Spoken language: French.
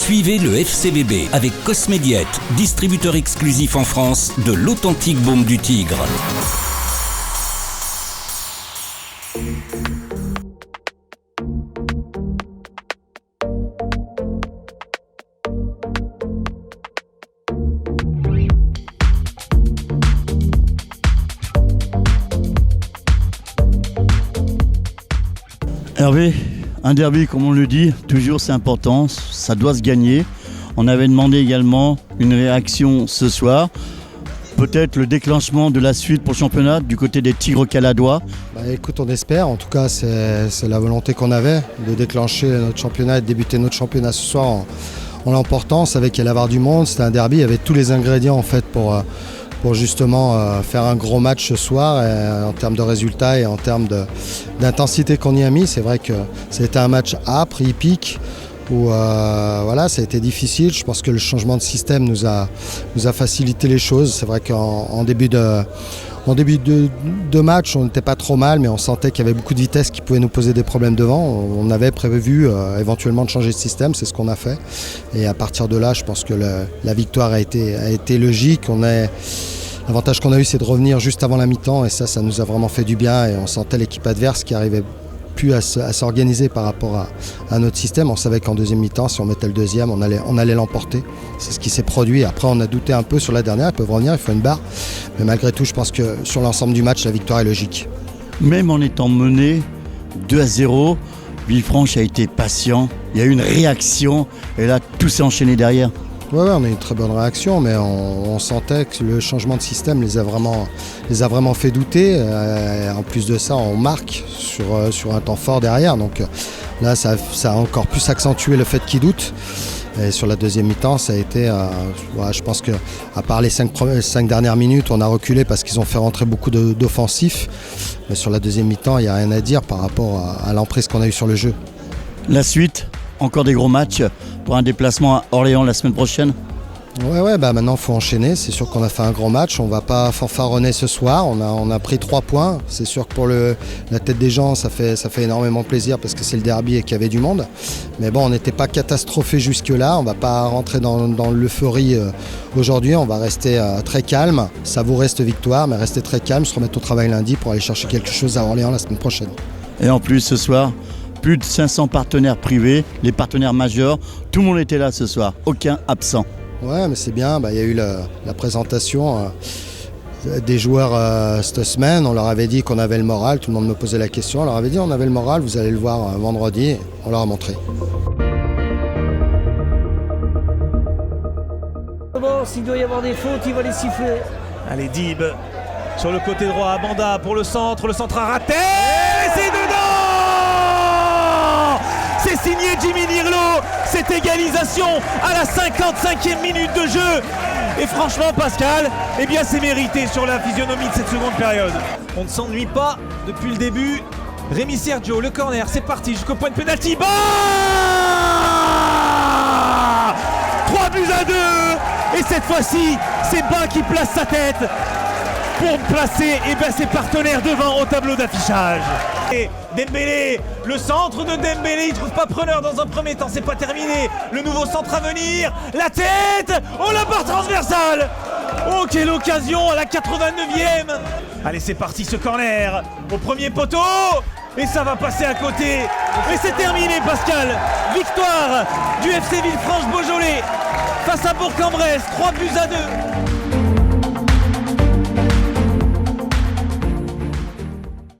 Suivez le FCBB avec Cosmédiète, distributeur exclusif en France de l'authentique baume du tigre. Hervé, un derby comme on le dit, toujours c'est important, ça doit se gagner. On avait demandé également une réaction ce soir, peut-être le déclenchement de la suite pour le championnat du côté des Tigres caladois. Écoute, on espère, en tout cas c'est la volonté qu'on avait de déclencher notre championnat et de débuter notre championnat ce soir en l'emportant. On savait qu'il allait y avoir du monde, c'était un derby, il y avait tous les ingrédients en fait pour justement faire un gros match ce soir en termes de résultats et en termes d'intensité qu'on y a mis. C'est vrai que c'était un match âpre, hippique, où voilà, ça a été difficile. Je pense que le changement de système nous a facilité les choses. C'est vrai qu'en début de match, on n'était pas trop mal, mais on sentait qu'il y avait beaucoup de vitesse qui pouvait nous poser des problèmes devant. On avait prévu éventuellement de changer de système, c'est ce qu'on a fait. Et à partir de là, je pense que la victoire a été logique. L'avantage qu'on a eu, c'est de revenir juste avant la mi-temps, et ça nous a vraiment fait du bien. Et on sentait l'équipe adverse qui arrivait plus à s'organiser par rapport à notre système. On savait qu'en deuxième mi-temps, si on mettait le deuxième, on allait l'emporter. C'est ce qui s'est produit. Après, on a douté un peu sur la dernière. Ils peuvent revenir, il faut une barre. Mais malgré tout, je pense que sur l'ensemble du match, la victoire est logique. Même en étant mené 2-0, Villefranche a été patient. Il y a eu une réaction et là, tout s'est enchaîné derrière. Oui, on a eu une très bonne réaction, mais on sentait que le changement de système les a vraiment fait douter. En plus de ça, on marque sur un temps fort derrière. Donc là, ça a encore plus accentué le fait qu'ils doutent. Et sur la deuxième mi-temps, ça a été, je pense qu'à part les 5 dernières minutes, on a reculé parce qu'ils ont fait rentrer beaucoup d'offensifs. Mais sur la deuxième mi-temps, il n'y a rien à dire par rapport à l'emprise qu'on a eue sur le jeu. La suite, encore des gros matchs pour un déplacement à Orléans la semaine prochaine. Maintenant il faut enchaîner. C'est sûr qu'on a fait un grand match, on ne va pas fanfaronner ce soir, on a pris 3 points. C'est sûr que pour la tête des gens ça fait énormément plaisir parce que c'est le derby et qu'il y avait du monde. Mais bon, on n'était pas catastrophé jusque là, on ne va pas rentrer dans l'euphorie aujourd'hui, on va rester très calme, savourer cette victoire, mais rester très calme, se remettre au travail lundi pour aller chercher quelque chose à Orléans la semaine prochaine. Et en plus ce soir, plus de 500 partenaires privés, les partenaires majeurs, tout le monde était là ce soir, aucun absent. Ouais, mais c'est bien, il y a eu la présentation des joueurs cette semaine, on leur avait dit qu'on avait le moral, tout le monde me posait la question, on leur avait dit on avait le moral, vous allez le voir vendredi, on leur a montré. Bon, s'il doit y avoir des fautes, il va les siffler. Allez, Dib, sur le côté droit, Banda pour le centre a raté, et c'est dedans! C'est signé Jimmy Nirlo, cette égalisation à la 55e minute de jeu. Et franchement, Pascal, c'est mérité sur la physionomie de cette seconde période. On ne s'ennuie pas depuis le début. Rémi Sergio, le corner, c'est parti jusqu'au point de pénalty. 3-2. Et cette fois-ci, c'est Ba qui place sa tête pour placer ses partenaires devant au tableau d'affichage. Et Dembélé, le centre de Dembélé, il trouve pas preneur dans un premier temps, c'est pas terminé. Le nouveau centre à venir, la tête, la barre transversale. Oh, quelle occasion à la 89e. Allez, c'est parti ce corner au premier poteau et ça va passer à côté. Et c'est terminé, Pascal. Victoire du FC Villefranche-Beaujolais face à Bourg-en-Bresse, 3-2.